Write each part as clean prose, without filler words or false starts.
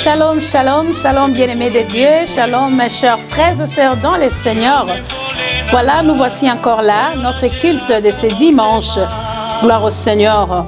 Shalom, shalom, shalom bien-aimés de Dieu, shalom mes chers frères et sœurs dans le Seigneur. Voilà, nous voici encore là, notre culte de ce dimanche. Gloire au Seigneur.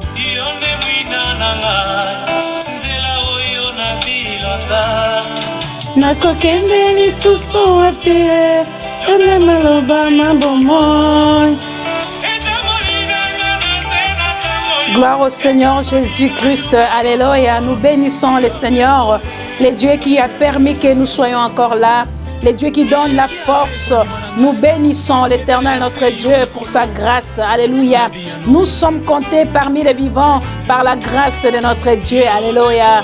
Gloire au Seigneur Jésus-Christ. Alléluia. Nous bénissons le Seigneur, le Dieu qui a permis que nous soyons encore là, le Dieu qui donne la force. Nous bénissons l'Éternel, notre Dieu, pour sa grâce. Alléluia. Nous sommes comptés parmi les vivants par la grâce de notre Dieu. Alléluia.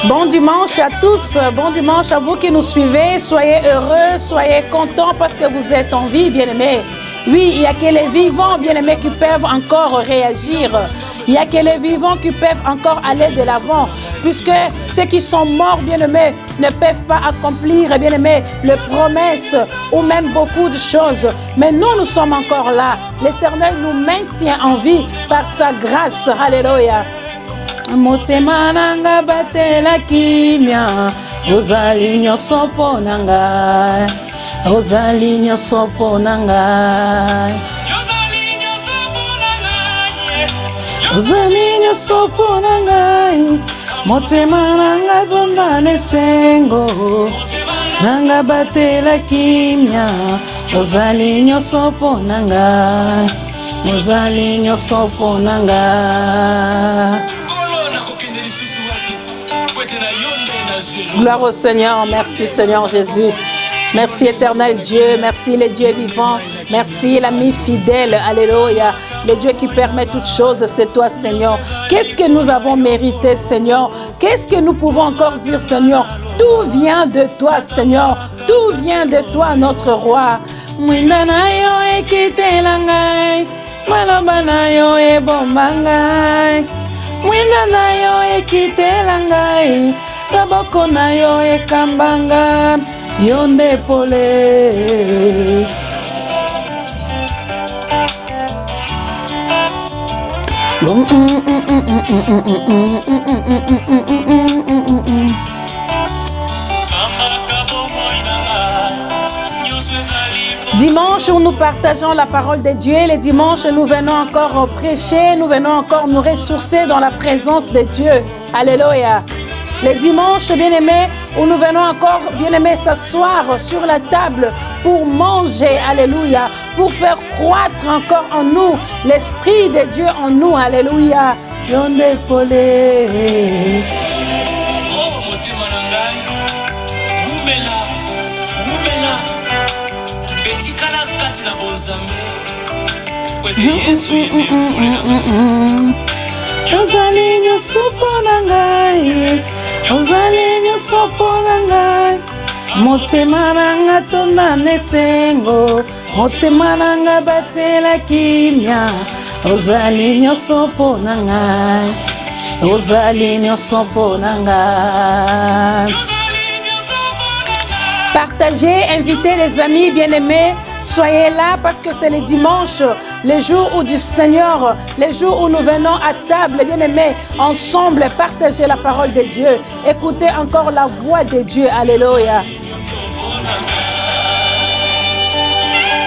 Bon dimanche à tous, bon dimanche à vous qui nous suivez. Soyez heureux, soyez contents parce que vous êtes en vie, bien-aimés. Oui, il n'y a que les vivants, bien-aimés, qui peuvent encore réagir. Il n'y a que les vivants qui peuvent encore aller de l'avant. Puisque ceux qui sont morts, bien-aimés, ne peuvent pas accomplir, bien-aimés, les promesses ou même beaucoup de choses. Mais nous, nous sommes encore là. L'Éternel nous maintient en vie par sa grâce. Alléluia. Motema nanga batela kimia, ozali nyonso mpo na ngai, ozali nyonso mpo na ngai, ozali nyonso mpo na ngai, motema nanga bonda nesengo, nanga batela kimia, ozali nyonso mpo na ngai, ozali nyonso mpo na ngai. Gloire au Seigneur, merci Seigneur Jésus. Merci éternel Dieu, merci les dieux vivants, merci l'ami fidèle, alléluia. Le Dieu qui permet toutes choses, c'est toi Seigneur. Qu'est-ce que nous avons mérité Seigneur? Qu'est-ce que nous pouvons encore dire Seigneur? Tout vient de toi Seigneur, tout vient de toi notre roi. Mwina na yo ekitela ngai, taboko na yo ekambanga, yo nde pole. Dimanche où nous partageons la parole de Dieu, les dimanches nous venons encore prêcher, nous venons encore nous ressourcer dans la présence de Dieu. Alléluia. Les dimanches, bien-aimés, où nous venons encore, bien-aimés, s'asseoir sur la table pour manger. Alléluia. Pour faire croître encore en nous l'Esprit de Dieu en nous. Alléluia. Yonde polé. Ozali nyonso mpo na ngai, ozali nyonso mpo na ngai, motema nanga tonda nesengo, motema nanga batela kimia, ozali nyonso mpo na ngai, ozali nyonso mpo na ngai. Partagez, invitez les amis bien-aimés. Soyez là parce que c'est le dimanche, les jours où du Seigneur, les jours où nous venons à table, bien-aimés, ensemble, partager la parole de Dieu. Écoutez encore la voix de Dieu. Alléluia.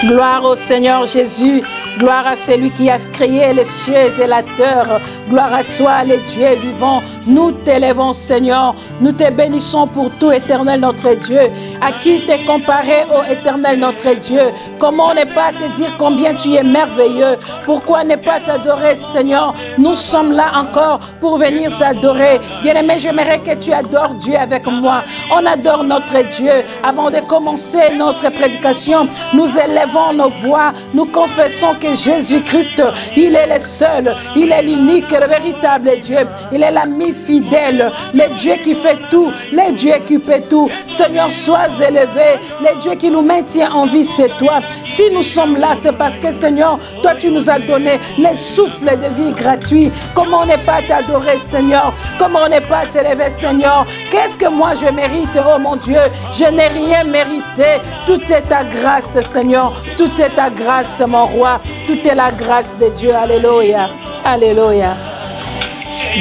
Gloire au Seigneur Jésus. Gloire à celui qui a créé les cieux et la terre. Gloire à toi, les dieux vivants. Nous t'élèvons, Seigneur. Nous te bénissons pour tout, éternel notre Dieu. À qui t'es comparé, ô éternel notre Dieu? Comment ne pas te dire combien tu es merveilleux? Pourquoi ne pas t'adorer, Seigneur? Nous sommes là encore pour venir t'adorer. Bien-aimé, j'aimerais que tu adores Dieu avec moi. On adore notre Dieu. Avant de commencer notre prédication, nous élevons nos voix. Nous confessons que Jésus-Christ, il est le seul, il est l'unique, le véritable Dieu. Il est l'ami fidèle, le Dieu qui fait tout, le Dieu qui peut tout. Seigneur, sois élevé, le Dieu qui nous maintient en vie, c'est toi. Si nous sommes là, c'est parce que Seigneur, toi tu nous as donné les souffles de vie gratuits. Comment on n'est pas t'adorer, Seigneur? Comment on n'est pas t'élever, Seigneur? Qu'est-ce que moi je mérite, oh mon Dieu? Je n'ai rien mérité. Tout est ta grâce, Seigneur. Tout est ta grâce, mon roi. Tout est la grâce de Dieu. Alléluia. Alléluia.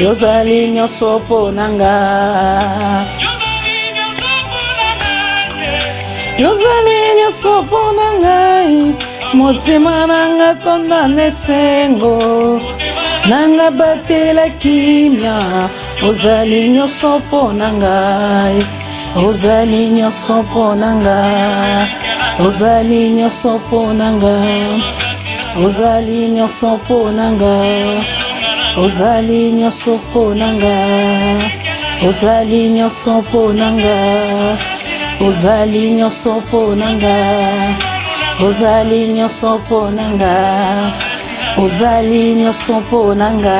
Yozali nyoso ponanga. Yozali nyoso ponanga. Motima nanga tonda nesengo. Nanga batela kimia. Ozali nyoso ponanga. Ozali nyoso ponanga. Ozali nyoso ponanga. Ozali nyoso ponanga. Ozali nyoso ponanga. Ozali nyoso ponanga. Ozali nyoso ponanga. Ozali nyoso ponanga. Ozali nyoso ponanga.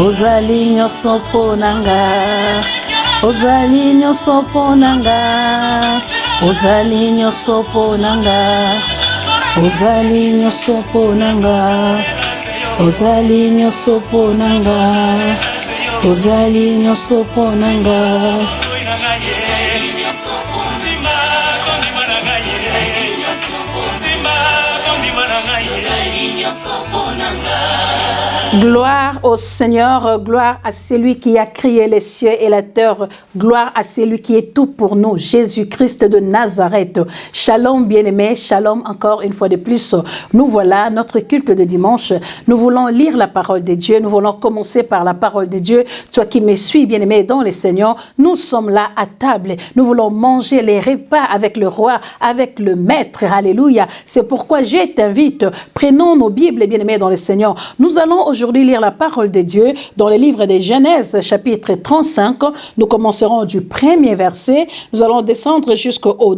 Ozali nyoso ponanga. Ozali nyoso ponanga. Ozali nyoso ponanga. Ozali nyoso ponanga. Ozali nyoso ponanga. Ozali nyoso ponanga. Gloire au Seigneur, gloire à celui qui a créé les cieux et la terre, gloire à celui qui est tout pour nous, Jésus-Christ de Nazareth. Shalom bien-aimés, shalom encore une fois de plus. Nous voilà, notre culte de dimanche. Nous voulons lire la parole de Dieu, nous voulons commencer par la parole de Dieu. Toi qui me suis, bien-aimé dans le Seigneur, nous sommes là à table. Nous voulons manger les repas avec le roi, avec le maître. Alléluia. C'est pourquoi je t'invite, prenons nos Bibles, bien-aimés dans le Seigneur. Nous allons aujourd'hui lire la parole de Dieu dans le livre de Genèse, chapitre 35. Nous commencerons du premier verset. Nous allons descendre jusqu'au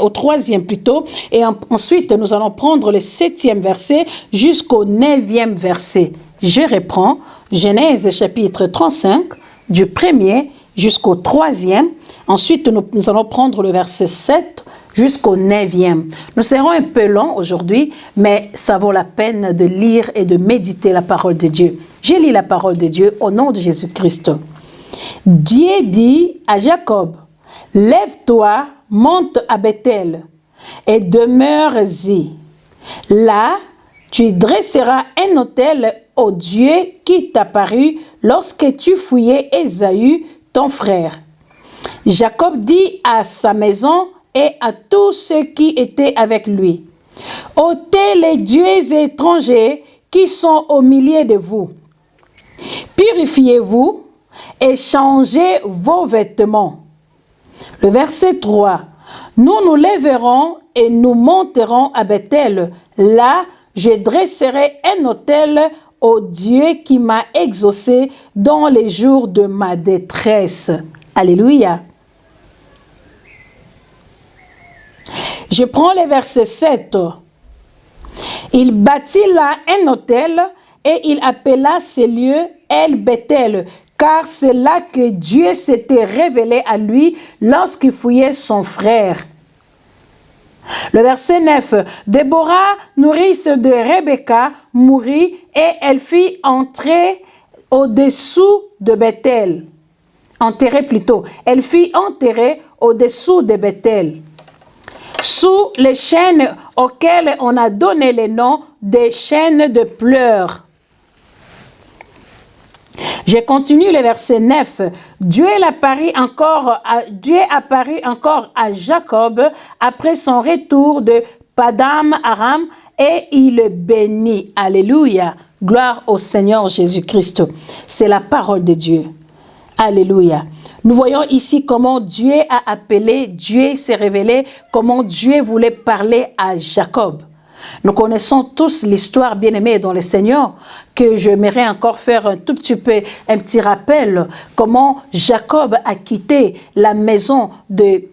troisième plutôt. Et ensuite, nous allons prendre le 7e verset jusqu'au 9e verset. Je reprends Genèse, chapitre 35, du premier jusqu'au 3e. Ensuite, nous allons prendre le verset 7 jusqu'au 9e. Nous serons un peu longs aujourd'hui, mais ça vaut la peine de lire et de méditer la parole de Dieu. Je lis la parole de Dieu au nom de Jésus-Christ. Dieu dit à Jacob, « Lève-toi, monte à Bethel et demeure-y. Là, tu dresseras un autel au Dieu qui t'apparut lorsque tu fouillais Ésaü, ton frère. » Jacob dit à sa maison et à tous ceux qui étaient avec lui, « ôtez les dieux étrangers qui sont au milieu de vous. Purifiez-vous et changez vos vêtements. » Le verset 3, « Nous nous lèverons et nous monterons à Bethel. Là, je dresserai un autel au Dieu qui m'a exaucé dans les jours de ma détresse. » Alléluia. Je prends le verset 7. Il bâtit là un autel et il appela ce lieu El Bethel, car c'est là que Dieu s'était révélé à lui lorsqu'il fouillait son frère. Le verset 9. Déborah, nourrice de Rebecca, mourut et elle fit entrer au-dessous de Bethel. Enterrée plutôt. Elle fut enterrée au-dessous de Bethel, sous les chaînes auxquelles on a donné le nom des chaînes de pleurs. Je continue le verset 9. Dieu apparut encore à Jacob après son retour de Padam Aram et il le bénit. Alléluia. Gloire au Seigneur Jésus-Christ. C'est la parole de Dieu. Alléluia. Nous voyons ici comment Dieu a appelé, Dieu s'est révélé, comment Dieu voulait parler à Jacob. Nous connaissons tous l'histoire, bien-aimée dans le Seigneur, que j'aimerais encore faire un tout petit peu, un petit rappel, comment Jacob a quitté la maison de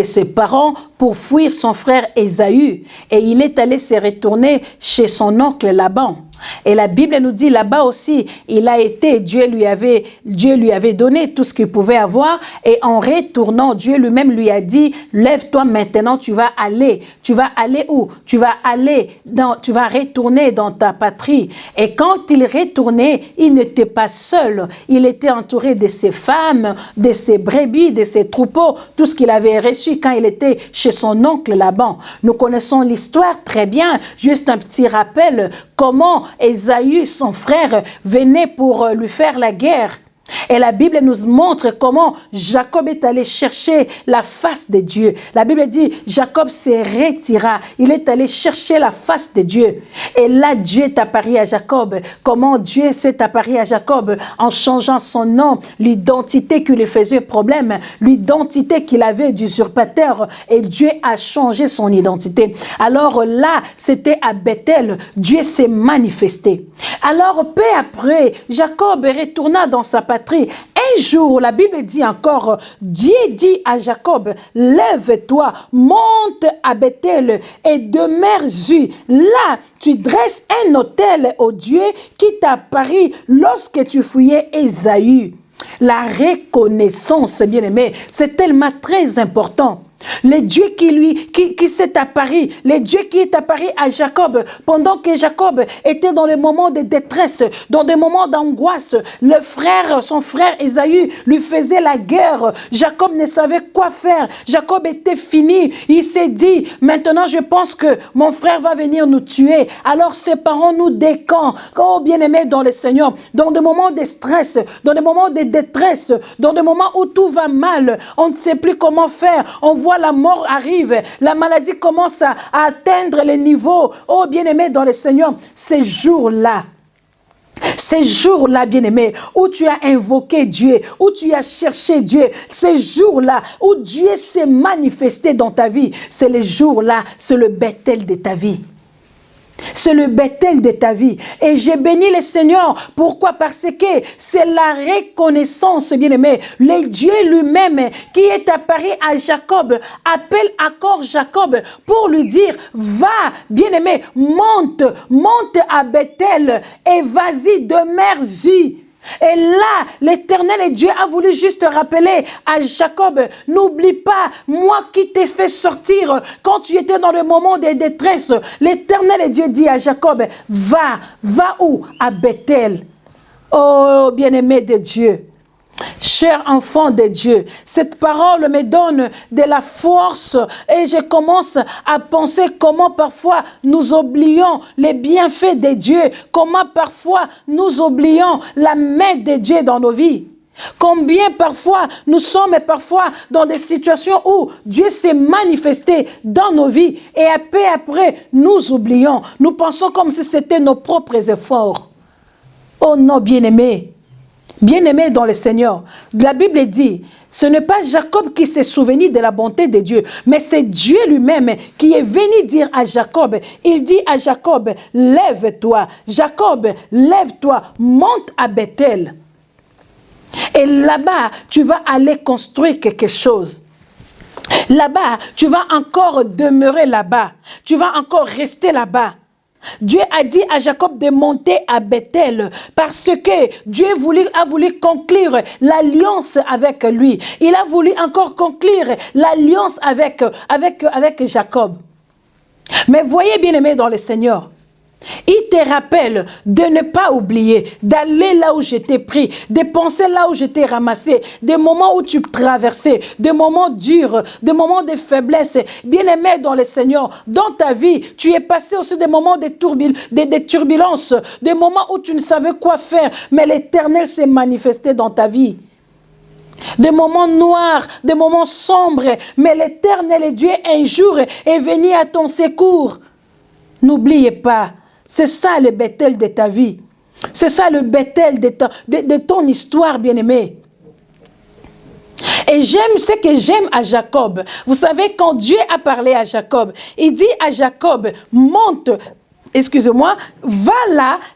ses parents pour fuir son frère Ésaü. Et il est allé se retourner chez son oncle Laban. Et la Bible nous dit là-bas aussi, il a été, Dieu lui avait donné tout ce qu'il pouvait avoir. Et en retournant, Dieu lui-même lui a dit, lève-toi maintenant, tu vas aller. Tu vas aller où? Tu vas retourner dans ta patrie. Et quand il retournait, il n'était pas seul. Il était entouré de ses femmes, de ses brebis, de ses troupeaux, tout ce qu'il avait reçu quand il était chez son oncle Laban. Nous connaissons l'histoire très bien. Juste un petit rappel, comment Ésaü, son frère, venait pour lui faire la guerre. Et la Bible nous montre comment Jacob est allé chercher la face de Dieu. La Bible dit, Jacob se retira. Il est allé chercher la face de Dieu. Et là, Dieu est apparu à Jacob. Comment Dieu s'est apparu à Jacob? En changeant son nom, l'identité qui lui faisait problème, l'identité qu'il avait d'usurpateur. Et Dieu a changé son identité. Alors là, c'était à Bethel. Dieu s'est manifesté. Alors, peu après, Jacob retourna dans sa patrie. Un jour, la Bible dit encore, Dieu dit à Jacob, lève-toi, monte à Bethel et demeure-y. Là, tu dresses un autel au Dieu qui t'a paru lorsque tu fouillais Ésaü. La reconnaissance, bien-aimé, c'est tellement très important. Le Dieu qui s'est apparu, le Dieu qui est apparu à Jacob pendant que Jacob était dans les moments de détresse, dans des moments d'angoisse. Son frère Ésaü lui faisait la guerre. Jacob ne savait quoi faire. Jacob était fini. Il s'est dit, maintenant je pense que mon frère va venir nous tuer. Alors séparons-nous des camps. Oh bien-aimé dans le Seigneur, dans des moments de stress, dans des moments de détresse, dans des moments où tout va mal, on ne sait plus comment faire. On voit la mort arrive, la maladie commence à atteindre les niveaux. Oh bien-aimé dans le Seigneur, ces jours-là, bien-aimé, où tu as invoqué Dieu, où tu as cherché Dieu, ces jours-là où Dieu s'est manifesté dans ta vie, c'est les jours-là, c'est le Bethel de ta vie. C'est le Bethel de ta vie. Et j'ai béni le Seigneur. Pourquoi? Parce que c'est la reconnaissance, bien-aimé. Le Dieu lui-même qui est apparu à Jacob, appelle encore Jacob pour lui dire, va, bien-aimé, monte à Bethel et vas-y, demeure-y. Et là, l'Éternel et Dieu a voulu juste rappeler à Jacob, n'oublie pas, moi qui t'ai fait sortir quand tu étais dans le moment de détresse. L'Éternel et Dieu dit à Jacob, va où? À Bethel. Oh, bien-aimé de Dieu. Cher enfant de Dieu, cette parole me donne de la force et je commence à penser comment parfois nous oublions les bienfaits de Dieu, comment parfois nous oublions la main de Dieu dans nos vies. Combien parfois nous sommes dans des situations où Dieu s'est manifesté dans nos vies et peu après nous oublions, nous pensons comme si c'était nos propres efforts. Oh non, bien-aimé. Bien-aimé dans le Seigneur, la Bible dit, ce n'est pas Jacob qui s'est souvenu de la bonté de Dieu, mais c'est Dieu lui-même qui est venu dire à Jacob, il dit à Jacob, lève-toi, Jacob, lève-toi, monte à Bethel. Et là-bas, tu vas aller construire quelque chose. Là-bas, tu vas encore demeurer là-bas, tu vas encore rester là-bas. Dieu a dit à Jacob de monter à Bethel parce que Dieu a voulu conclure l'alliance avec lui. Il a voulu encore conclure l'alliance avec Jacob. Mais voyez bien aimé dans le Seigneur, il te rappelle de ne pas oublier, d'aller là où je t'ai pris, de penser là où je t'ai ramassé, des moments où tu traversais, des moments durs, des moments de faiblesse. Bien-aimé dans le Seigneur, dans ta vie, tu es passé aussi des moments de turbulences, des moments où tu ne savais quoi faire, mais l'Éternel s'est manifesté dans ta vie. Des moments noirs, des moments sombres, mais l'Éternel et Dieu un jour est venu à ton secours. N'oubliez pas. C'est ça le Bethel de ta vie. C'est ça le Bethel de ton histoire, bien-aimé. Et j'aime ce que j'aime à Jacob. Vous savez, quand Dieu a parlé à Jacob, il dit à Jacob, monte excusez-moi, va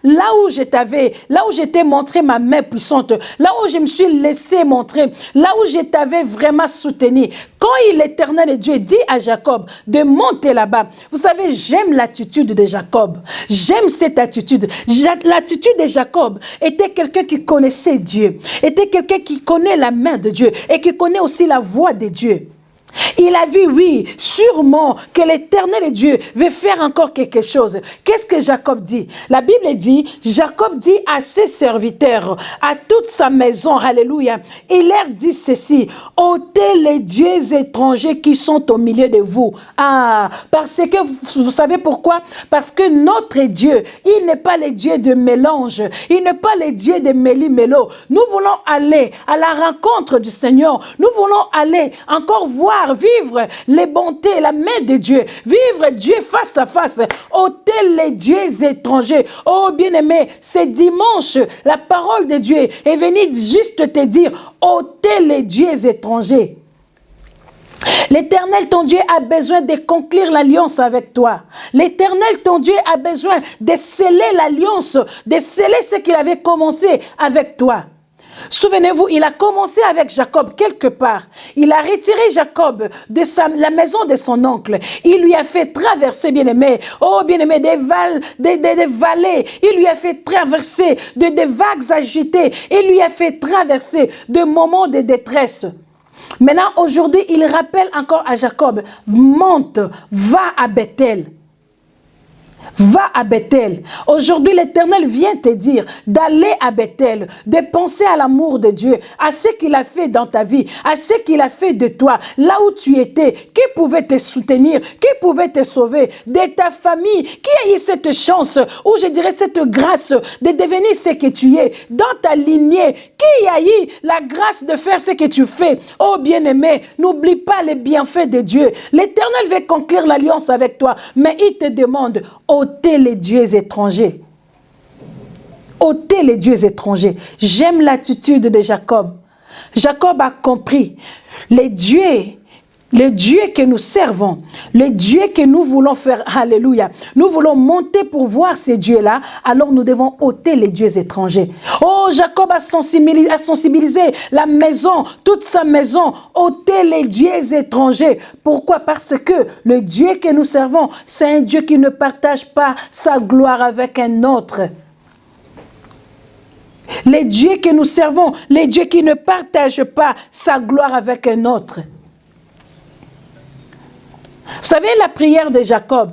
là où je t'ai montré ma main puissante, là où je me suis laissé montrer, là où je t'avais vraiment soutenu. Quand l'Éternel Dieu dit à Jacob de monter là-bas, vous savez, j'aime l'attitude de Jacob. J'aime cette attitude. L'attitude de Jacob était quelqu'un qui connaissait Dieu, était quelqu'un qui connaît la main de Dieu et qui connaît aussi la voix de Dieu. Il a vu, oui, sûrement que l'Éternel Dieu veut faire encore quelque chose. Qu'est-ce que Jacob dit? La Bible dit, Jacob dit à ses serviteurs, à toute sa maison, alléluia, il leur dit ceci: ôtez les dieux étrangers qui sont au milieu de vous. Ah, parce que, vous savez pourquoi? Parce que notre Dieu, il n'est pas le Dieu de mélange, il n'est pas le Dieu de méli-mélo. Nous voulons aller à la rencontre du Seigneur, nous voulons aller encore voir, vivre les bontés, la main de Dieu, vivre Dieu face à face, ôter les dieux étrangers. Oh bien-aimé, c'est dimanche, la parole de Dieu est venue juste te dire, ôter les dieux étrangers. L'Éternel, ton Dieu, a besoin de conclure l'alliance avec toi. L'Éternel, ton Dieu, a besoin de sceller l'alliance, de sceller ce qu'il avait commencé avec toi. Souvenez-vous, il a commencé avec Jacob quelque part. Il a retiré Jacob de la maison de son oncle. Il lui a fait traverser, bien-aimé, oh bien-aimé, des vallées. Il lui a fait traverser des vagues agitées. Il lui a fait traverser de moments de détresse. Maintenant, aujourd'hui, il rappelle encore à Jacob, monte, va à Bethel. Va à Bethel. Aujourd'hui, l'Éternel vient te dire d'aller à Bethel, de penser à l'amour de Dieu, à ce qu'il a fait dans ta vie, à ce qu'il a fait de toi, là où tu étais, qui pouvait te soutenir, qui pouvait te sauver, de ta famille, qui a eu cette chance, ou je dirais cette grâce de devenir ce que tu es, dans ta lignée, qui a eu la grâce de faire ce que tu fais. Oh bien-aimé, n'oublie pas les bienfaits de Dieu. L'Éternel veut conclure l'alliance avec toi, mais il te demande, ôtez les dieux étrangers. Ôtez les dieux étrangers. J'aime l'attitude de Jacob. Jacob a compris les dieux que nous servons, les dieux que nous voulons faire, alléluia, nous voulons monter pour voir ces dieux-là, alors nous devons ôter les dieux étrangers. Oh, Jacob a sensibilisé la maison, toute sa maison, ôter les dieux étrangers. Pourquoi? Parce que le Dieu que nous servons, c'est un Dieu qui ne partage pas sa gloire avec un autre. Les dieux que nous servons, les dieux qui ne partagent pas sa gloire avec un autre. Vous savez la prière de Jacob?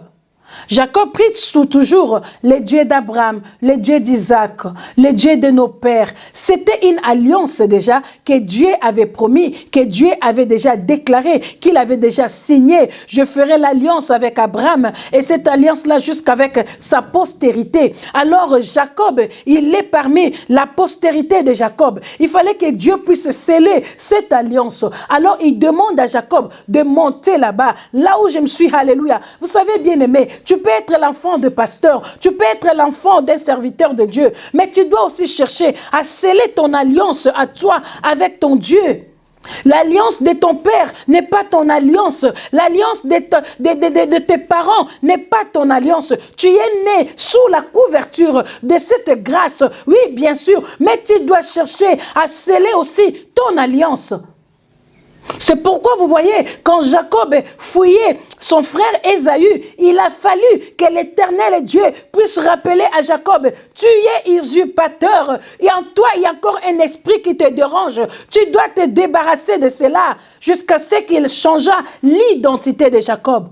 Jacob prie toujours les dieux d'Abraham, les dieux d'Isaac, les dieux de nos pères. C'était une alliance déjà que Dieu avait promis, que Dieu avait déjà déclaré, qu'il avait déjà signé. Je ferai l'alliance avec Abraham et cette alliance-là jusqu'avec sa postérité. Alors Jacob, il est parmi la postérité de Jacob. Il fallait que Dieu puisse sceller cette alliance. Alors il demande à Jacob de monter là-bas, là où je me suis, alléluia. Vous savez bien aimé, tu peux être l'enfant de pasteur, tu peux être l'enfant d'un serviteur de Dieu, mais tu dois aussi chercher à sceller ton alliance à toi avec ton Dieu. L'alliance de ton père n'est pas ton alliance. L'alliance de tes parents n'est pas ton alliance. Tu es né sous la couverture de cette grâce. Oui, bien sûr, mais tu dois chercher à sceller aussi ton alliance. C'est pourquoi vous voyez, quand Jacob fouillait son frère Ésaü, il a fallu que l'Éternel Dieu puisse rappeler à Jacob, tu es usurpateur, et en toi il y a encore un esprit qui te dérange, tu dois te débarrasser de cela, jusqu'à ce qu'il changea l'identité de Jacob.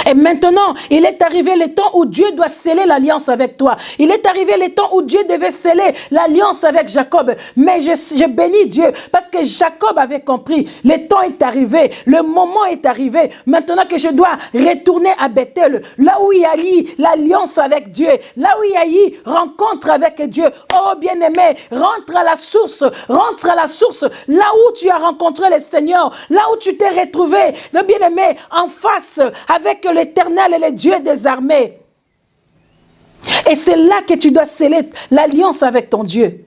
Et maintenant, il est arrivé le temps où Dieu doit sceller l'alliance avec toi. Il est arrivé le temps où Dieu devait sceller l'alliance avec Jacob. Mais je bénis Dieu parce que Jacob avait compris. Le temps est arrivé, le moment est arrivé. Maintenant que je dois retourner à Bethel, là où il y a eu l'alliance avec Dieu, là où il y a eu rencontre avec Dieu. Oh bien-aimé, rentre à la source, là où tu as rencontré le Seigneur, là où tu t'es retrouvé, le bien-aimé, en face avec l'Éternel et le Dieu des armées. Et c'est là que tu dois sceller l'alliance avec ton Dieu.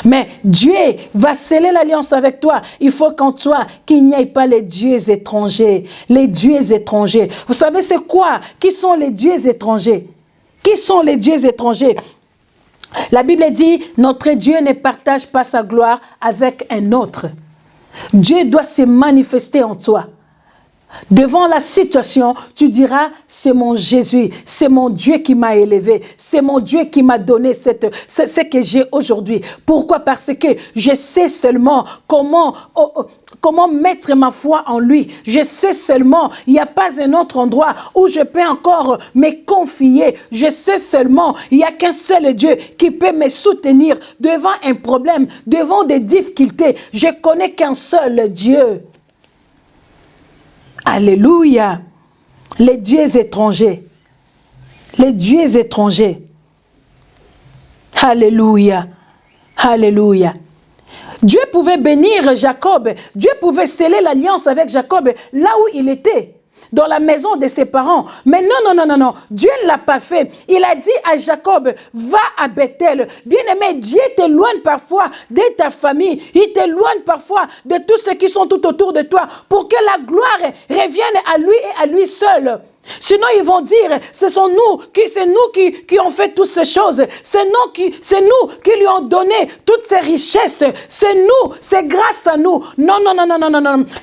Mais Dieu va sceller l'alliance avec toi. Il faut qu'en toi, qu'il n'y ait pas les dieux étrangers. Les dieux étrangers. Vous savez c'est quoi? Qui sont les dieux étrangers? Qui sont les dieux étrangers? La Bible dit, notre Dieu ne partage pas sa gloire avec un autre. Dieu doit se manifester en toi. Devant la situation, tu diras, c'est mon Jésus, c'est mon Dieu qui m'a élevé, c'est mon Dieu qui m'a donné ce que j'ai aujourd'hui. Pourquoi? Parce que je sais seulement comment mettre ma foi en lui. Je sais seulement, il n'y a pas un autre endroit où je peux encore me confier. Je sais seulement, il n'y a qu'un seul Dieu qui peut me soutenir devant un problème, devant des difficultés. Je connais qu'un seul Dieu. Alléluia. Les dieux étrangers. Les dieux étrangers. Alléluia. Alléluia. Dieu pouvait bénir Jacob. Dieu pouvait sceller l'alliance avec Jacob là où il était, dans la maison de ses parents. Mais non. Dieu ne l'a pas fait. Il a dit à Jacob, va à Bethel. Bien-aimé, Dieu t'éloigne parfois de ta famille. Il t'éloigne parfois de tous ceux qui sont tout autour de toi pour que la gloire revienne à lui et à lui seul. Sinon, ils vont dire, c'est nous qui ont fait toutes ces choses. C'est nous qui lui ont donné toutes ces richesses. C'est nous, c'est grâce à nous. Non.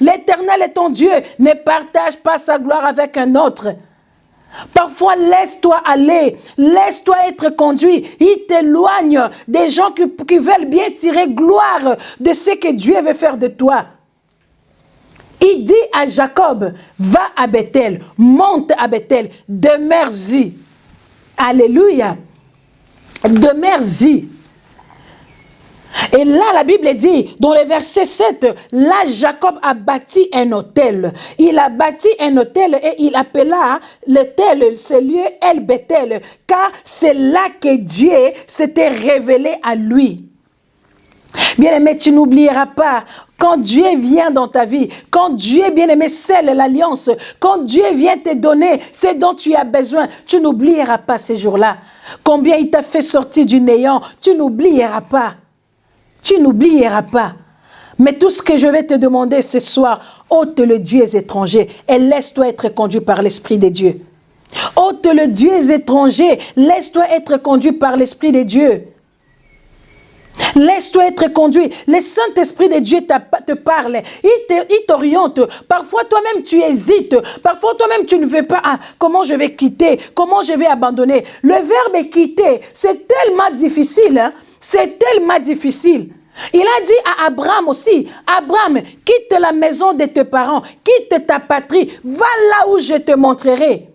L'Éternel est ton Dieu. Ne partage pas sa gloire avec un autre. Parfois, laisse-toi aller, laisse-toi être conduit. Il t'éloigne des gens qui veulent bien tirer gloire de ce que Dieu veut faire de toi. Il dit à Jacob, va à Bethel, monte à Bethel, demeure-y. Alléluia. Demeure-y. Et là, la Bible dit, dans le verset 7, là, Jacob a bâti un autel. Il a bâti un autel et il appela l'autel, ce lieu, El Bethel, car c'est là que Dieu s'était révélé à lui. Bien-aimé, tu n'oublieras pas, quand Dieu vient dans ta vie, quand Dieu, bien-aimé, scelle l'alliance, quand Dieu vient te donner ce dont tu as besoin, tu n'oublieras pas ces jours-là. Combien il t'a fait sortir du néant, tu n'oublieras pas. Tu n'oublieras pas. Mais tout ce que je vais te demander ce soir, ôte le Dieu étranger et laisse-toi être conduit par l'Esprit de Dieu. Ôte le Dieu étranger, laisse-toi être conduit par l'Esprit de Dieu. Laisse-toi être conduit. Le Saint-Esprit de Dieu te parle. Il t'oriente. Parfois, toi-même, tu hésites. Parfois, toi-même, tu ne veux pas. Ah, comment je vais quitter? Comment je vais abandonner? Le verbe quitter, c'est tellement difficile. Hein? C'est tellement difficile. Il a dit à Abraham aussi, Abraham, quitte la maison de tes parents, quitte ta patrie, va là où je te montrerai.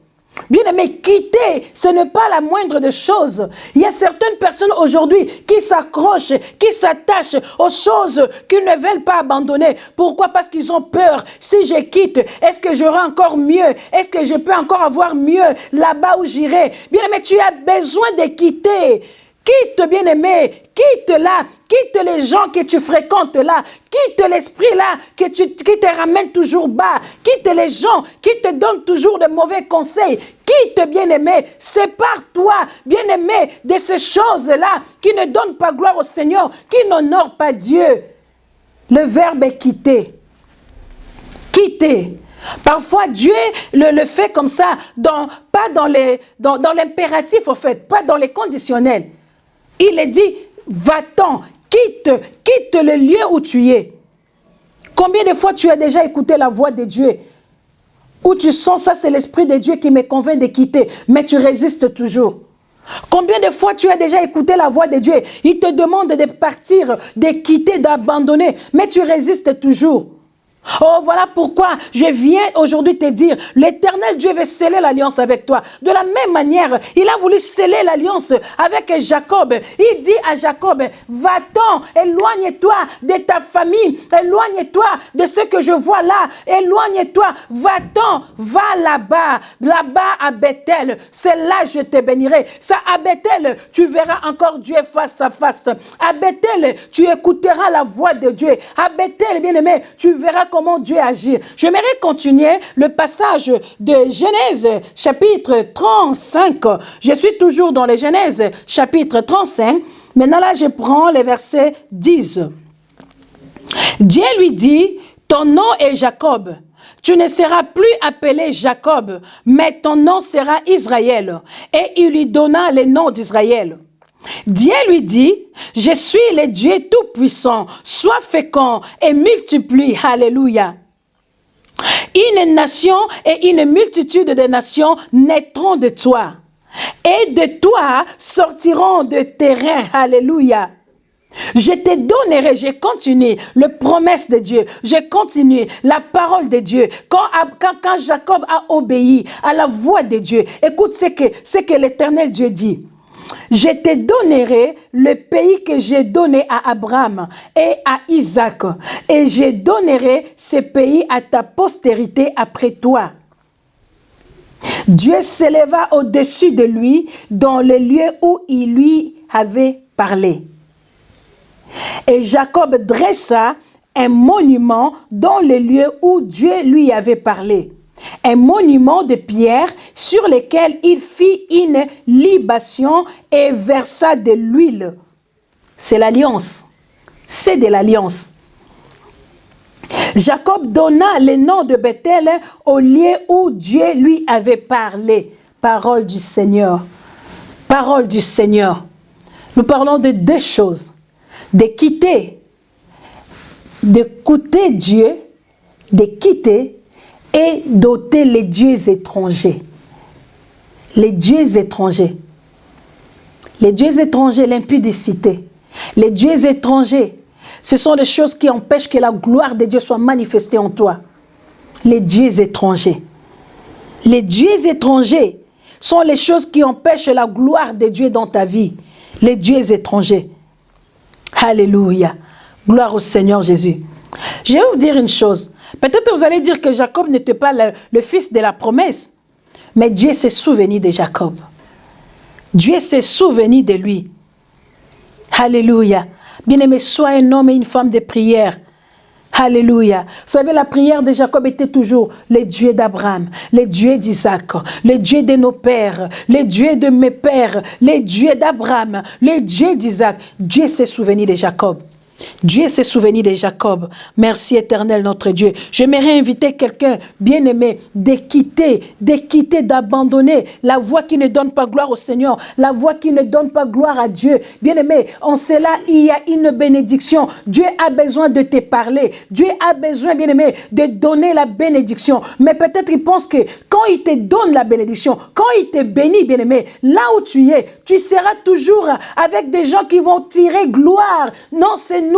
Bien-aimé, quitter, ce n'est pas la moindre des choses. Il y a certaines personnes aujourd'hui qui s'accrochent, qui s'attachent aux choses qu'ils ne veulent pas abandonner. Pourquoi? Parce qu'ils ont peur. Si je quitte, est-ce que j'aurai encore mieux? Est-ce que je peux encore avoir mieux là-bas où j'irai? Bien-aimé, tu as besoin de quitter. Quitte, bien-aimé, quitte là, quitte les gens que tu fréquentes là, quitte l'esprit là qui te ramène toujours bas, quitte les gens qui te donnent toujours de mauvais conseils, quitte, bien-aimé, sépare-toi, bien-aimé, de ces choses-là qui ne donnent pas gloire au Seigneur, qui n'honorent pas Dieu. Le verbe est quitter. Quitter. Parfois, Dieu le fait comme ça, pas dans l'impératif, au fait, pas dans les conditionnels. Il est dit, va-t'en, quitte le lieu où tu es. Combien de fois tu as déjà écouté la voix de Dieu? Où tu sens ça, c'est l'Esprit de Dieu qui me convainc de quitter, mais tu résistes toujours. Combien de fois tu as déjà écouté la voix de Dieu? Il te demande de partir, de quitter, d'abandonner, mais tu résistes toujours. Oh, voilà pourquoi je viens aujourd'hui te dire, l'Éternel Dieu veut sceller l'alliance avec toi. De la même manière, il a voulu sceller l'alliance avec Jacob. Il dit à Jacob, va-t'en, éloigne-toi de ta famille, éloigne-toi de ce que je vois là, éloigne-toi, va-t'en, va là-bas à Bethel, c'est là que je te bénirai. Ça, à Bethel, tu verras encore Dieu face à face. À Bethel, tu écouteras la voix de Dieu. À Bethel, bien-aimé, tu verras comment Dieu agit. J'aimerais continuer le passage de Genèse chapitre 35. Je suis toujours dans les Genèse chapitre 35. Maintenant là, je prends le verset 10. Dieu lui dit, ton nom est Jacob. Tu ne seras plus appelé Jacob, mais ton nom sera Israël. Et il lui donna le nom d'Israël. Dieu lui dit, je suis le Dieu tout-puissant, sois fécond et multiplie. Alléluia. Une nation et une multitude de nations naîtront de toi. Et de toi sortiront de tes reins. Alléluia. Je te donnerai, je continue, les promesses de Dieu, je continue, la parole de Dieu. Quand Jacob a obéi à la voix de Dieu, écoute ce que l'Éternel Dieu dit. Je te donnerai le pays que j'ai donné à Abraham et à Isaac, et je donnerai ce pays à ta postérité après toi. Dieu s'éleva au-dessus de lui dans le lieu où il lui avait parlé. Et Jacob dressa un monument dans le lieu où Dieu lui avait parlé. Un monument de pierre sur lequel il fit une libation et versa de l'huile. C'est l'alliance. C'est de l'alliance. Jacob donna le nom de Bethel au lieu où Dieu lui avait parlé. Parole du Seigneur. Parole du Seigneur. Nous parlons de deux choses. D'écouter Dieu, de quitter et d'ôter les dieux étrangers. Les dieux étrangers. Les dieux étrangers, l'impudicité. Les dieux étrangers, ce sont des choses qui empêchent que la gloire de Dieu soit manifestée en toi. Les dieux étrangers. Les dieux étrangers sont les choses qui empêchent la gloire de Dieu dans ta vie. Les dieux étrangers. Alléluia. Gloire au Seigneur Jésus. Je vais vous dire une chose. Peut-être que vous allez dire que Jacob n'était pas le fils de la promesse. Mais Dieu s'est souvenu de Jacob. Dieu s'est souvenu de lui. Alléluia. Bien-aimé, sois un homme et une femme de prière. Alléluia. Vous savez, la prière de Jacob était toujours les dieux d'Abraham, les dieux d'Isaac, les dieux de nos pères, les dieux de mes pères, les dieux d'Abraham, les dieux d'Isaac. Dieu s'est souvenu de Jacob. Dieu s'est souvenu de Jacob. Merci éternel notre Dieu. J'aimerais inviter quelqu'un bien-aimé de quitter, d'abandonner la voie qui ne donne pas gloire au Seigneur, la voie qui ne donne pas gloire à Dieu. Bien-aimé, en cela, il y a une bénédiction. Dieu a besoin de te parler. Dieu a besoin, bien-aimé, de donner la bénédiction. Mais peut-être il pense que quand il te donne la bénédiction, quand il te bénit, bien-aimé, là où tu es, tu seras toujours avec des gens qui vont tirer gloire. Non, c'est nous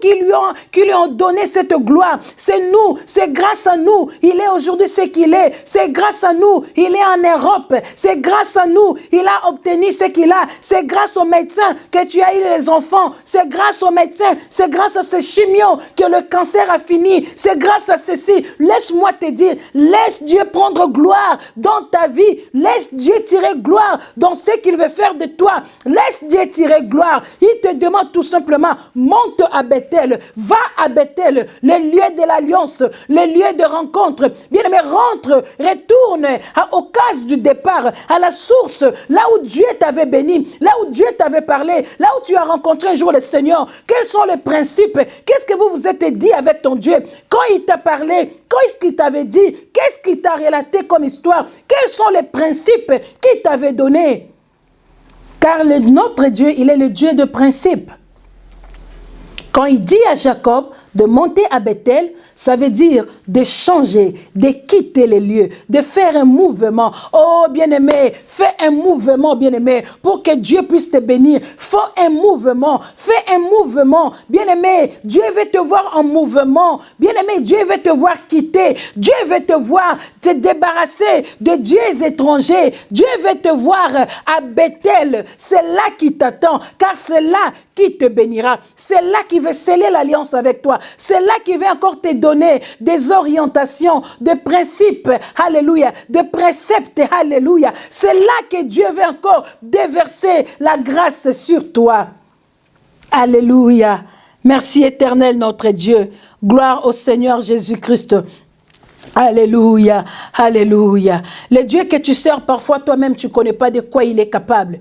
qui lui ont donné cette gloire. C'est nous, c'est grâce à nous. Il est aujourd'hui ce qu'il est. C'est grâce à nous, il est en Europe. C'est grâce à nous, il a obtenu ce qu'il a. C'est grâce aux médecins que tu as eu les enfants. C'est grâce aux médecins, c'est grâce à ces chimios que le cancer a fini. C'est grâce à ceci. Laisse-moi te dire, laisse Dieu prendre gloire dans ta vie. Laisse Dieu tirer gloire dans ce qu'il veut faire de toi. Laisse Dieu tirer gloire. Il te demande tout simplement, monte à Bethel, va à Bethel, le lieu de l'alliance, le lieu de rencontre. Bien-aimé, rentre, retourne au cas du départ, à la source, là où Dieu t'avait béni, là où Dieu t'avait parlé, là où tu as rencontré un jour le Seigneur. Quels sont les principes? Qu'est-ce que vous vous êtes dit avec ton Dieu? Quand il t'a parlé, qu'est-ce qu'il t'avait dit? Qu'est-ce qu'il t'a relaté comme histoire? Quels sont les principes qu'il t'avait donnés? Car notre Dieu, il est le Dieu de principes. Quand il dit à Jacob de monter à Bethel, ça veut dire de changer, de quitter les lieux, de faire un mouvement. Oh, bien-aimé, fais un mouvement, bien-aimé, pour que Dieu puisse te bénir. Fais un mouvement, fais un mouvement. Bien-aimé, Dieu veut te voir en mouvement. Bien-aimé, Dieu veut te voir quitter. Dieu veut te voir te débarrasser de dieux étrangers. Dieu veut te voir à Bethel. C'est là qui t'attend, car c'est là qui te bénira. C'est là qui veut sceller l'alliance avec toi. C'est là qui veut encore te donner des orientations, des principes, alléluia, des préceptes, alléluia. C'est là que Dieu veut encore déverser la grâce sur toi. Alléluia. Merci éternel notre Dieu. Gloire au Seigneur Jésus-Christ. Alléluia, alléluia. Le Dieu que tu sers parfois toi-même, tu ne connais pas de quoi il est capable.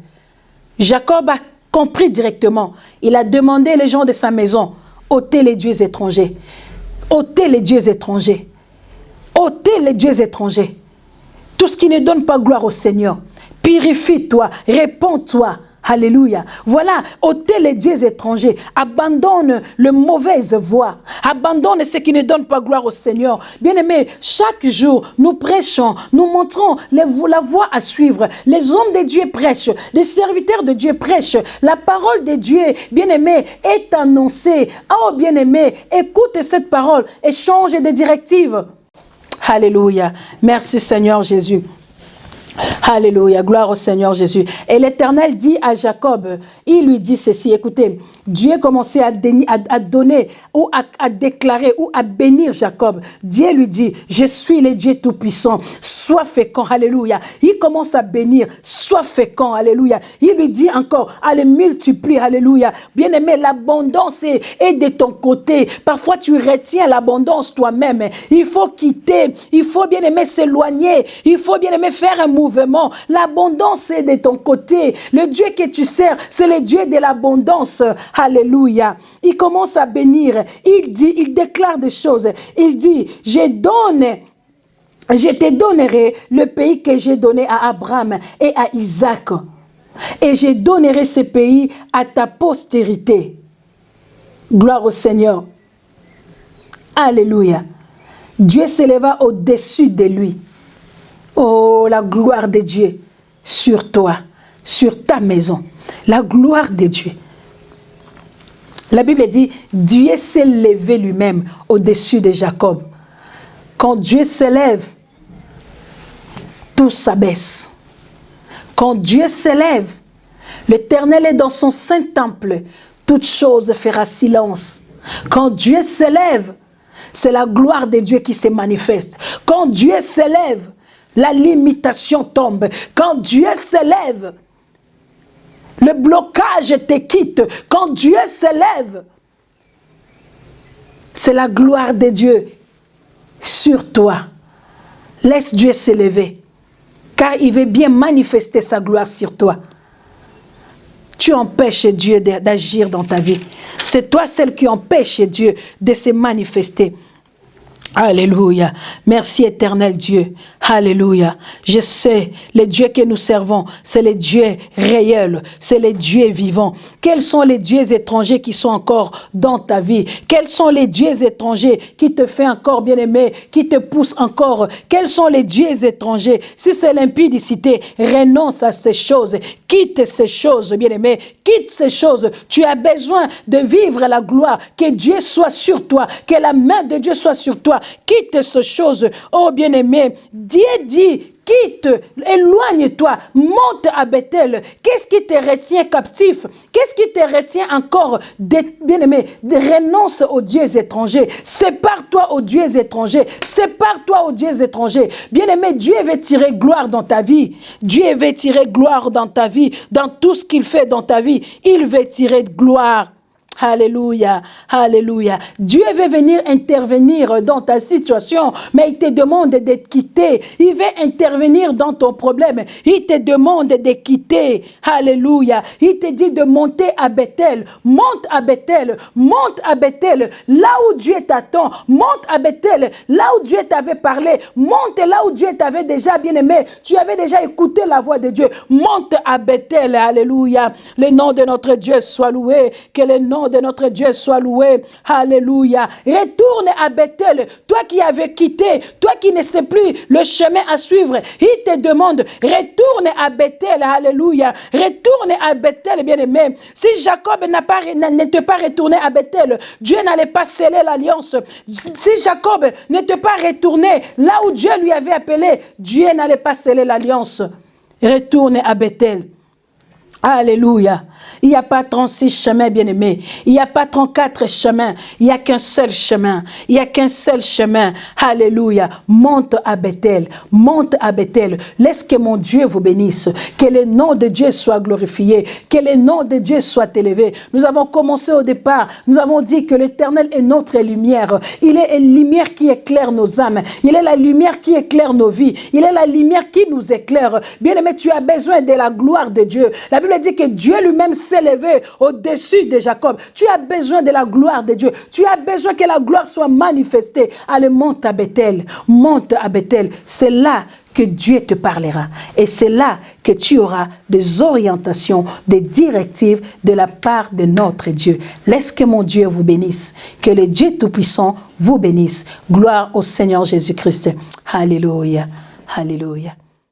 Jacob a compris directement. Il a demandé les gens de sa maison, ôtez les dieux étrangers. Ôtez les dieux étrangers. Ôtez les dieux étrangers. Tout ce qui ne donne pas gloire au Seigneur. Purifie-toi, répands-toi. Alléluia. Voilà, ôtez les dieux étrangers. Abandonne le mauvaise voie. Abandonne ce qui ne donne pas gloire au Seigneur. Bien-aimés, chaque jour, nous prêchons, nous montrons la voie à suivre. Les hommes de Dieu prêchent, les serviteurs de Dieu prêchent. La parole de Dieu, bien-aimé, est annoncée. Oh, bien-aimé, écoute cette parole et change de directive. Alléluia. Merci Seigneur Jésus. Alléluia, gloire au Seigneur Jésus. Et l'Éternel dit à Jacob, il lui dit ceci, écoutez, Dieu commençait à donner ou à déclarer ou à bénir Jacob. Dieu lui dit, je suis le Dieu Tout-Puissant, sois fécond, alléluia. Il commence à bénir, sois fécond, alléluia. Il lui dit encore, allez, multiplie, alléluia. Bien-aimé, l'abondance est de ton côté. Parfois, tu retiens l'abondance toi-même. Il faut quitter, il faut, bien-aimé, s'éloigner. Il faut, bien-aimé, faire un mouvement. L'abondance est de ton côté. Le Dieu que tu sers, c'est le Dieu de l'abondance. Alléluia. Il commence à bénir. Il dit, il déclare des choses. Il dit, je te donnerai le pays que j'ai donné à Abraham et à Isaac. Et je donnerai ce pays à ta postérité. Gloire au Seigneur. Alléluia. Dieu s'éleva au-dessus de lui. Oh, la gloire de Dieu sur toi, sur ta maison. La gloire de Dieu. La Bible dit, Dieu s'est levé lui-même au-dessus de Jacob. Quand Dieu s'élève, tout s'abaisse. Quand Dieu s'élève, l'Éternel est dans son saint temple, toute chose fera silence. Quand Dieu s'élève, c'est la gloire de Dieu qui se manifeste. Quand Dieu s'élève, la limitation tombe. Quand Dieu s'élève, le blocage te quitte. Quand Dieu s'élève, c'est la gloire de Dieu sur toi. Laisse Dieu s'élever, car il veut bien manifester sa gloire sur toi. Tu empêches Dieu d'agir dans ta vie. C'est toi celle qui empêche Dieu de se manifester. Alléluia. Merci éternel Dieu. Alléluia. Je sais, le Dieu que nous servons, c'est le Dieu réel, c'est le Dieu vivant. Quels sont les dieux étrangers qui sont encore dans ta vie? Quels sont les dieux étrangers qui te font encore bien-aimé, qui te poussent encore? Quels sont les dieux étrangers? Si c'est l'impudicité, renonce à ces choses. Quitte ces choses, bien-aimé. Quitte ces choses. Tu as besoin de vivre la gloire. Que Dieu soit sur toi. Que la main de Dieu soit sur toi. Quitte ces choses. Oh bien-aimé, Dieu dit, quitte, éloigne-toi, monte à Bethel. Qu'est-ce qui te retient captif? Qu'est-ce qui te retient encore, bien-aimé? Renonce aux dieux étrangers. Sépare-toi aux dieux étrangers. Sépare-toi aux dieux étrangers. Bien-aimé, Dieu veut tirer gloire dans ta vie. Dieu veut tirer gloire dans ta vie. Dans tout ce qu'il fait dans ta vie, il veut tirer gloire. Alléluia, alléluia. Dieu veut venir intervenir dans ta situation, mais il te demande de quitter. Il veut intervenir dans ton problème. Il te demande de quitter. Alléluia. Il te dit de monter à Bethel. Monte à Bethel. Monte à Bethel. Là où Dieu t'attend. Monte à Bethel. Là où Dieu t'avait parlé. Monte là où Dieu t'avait déjà bien aimé. Tu avais déjà écouté la voix de Dieu. Monte à Bethel. Alléluia. Le nom de notre Dieu soit loué. Que le nom de notre Dieu soit loué. Alléluia. Retourne à Bethel. Toi qui avais quitté, toi qui ne sais plus le chemin à suivre, il te demande, retourne à Bethel. Alléluia. Retourne à Bethel, bien-aimé. Si Jacob n'était pas retourné à Bethel, Dieu n'allait pas sceller l'alliance. Si Jacob n'était pas retourné là où Dieu lui avait appelé, Dieu n'allait pas sceller l'alliance. Retourne à Bethel. Alléluia. Il n'y a pas 36 chemins, bien-aimés. Il n'y a pas 34 chemins. Il n'y a qu'un seul chemin. Il n'y a qu'un seul chemin. Alléluia. Monte à Bethel. Monte à Bethel. Laisse que mon Dieu vous bénisse. Que le nom de Dieu soit glorifié. Que le nom de Dieu soit élevé. Nous avons commencé au départ. Nous avons dit que l'Éternel est notre lumière. Il est une lumière qui éclaire nos âmes. Il est la lumière qui éclaire nos vies. Il est la lumière qui nous éclaire. Bien-aimé, tu as besoin de la gloire de Dieu. La Bible Bible dit que Dieu lui-même s'est levé au-dessus de Jacob. Tu as besoin de la gloire de Dieu. Tu as besoin que la gloire soit manifestée. Allez, monte à Bethel. Monte à Bethel. C'est là que Dieu te parlera. Et c'est là que tu auras des orientations, des directives de la part de notre Dieu. Laisse que mon Dieu vous bénisse. Que le Dieu Tout-Puissant vous bénisse. Gloire au Seigneur Jésus-Christ. Alléluia. Alléluia.